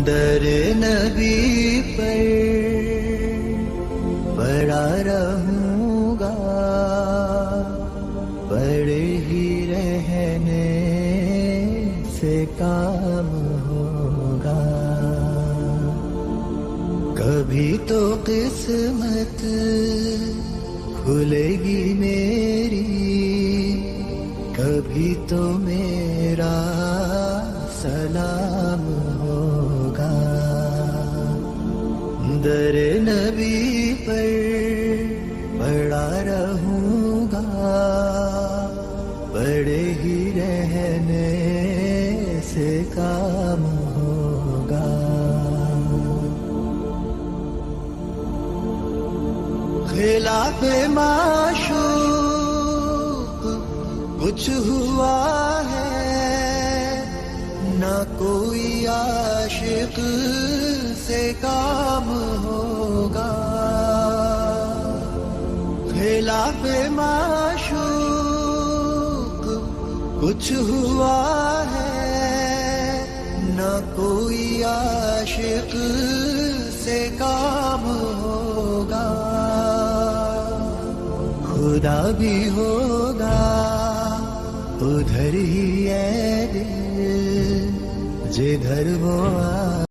در نبی پر پڑا رہوں گا، پڑے ہی رہنے سے کام ہوگا. کبھی تو قسمت کھلے گی میری، کبھی تو میرا سلام ہوگا. در نبی پر پڑا رہوں گا، پڑے ہی رہنے سے کام ہوگا. خلاف معشوق کچھ ہوا ہے، نہ کوئی عاشق سے کام ہوگا. خلاف معشوق کچھ ہوا ہے، نہ کوئی عاشق سے کام ہوگا. خدا بھی ہوگا ادھر ہی ہے دل جدھر وہ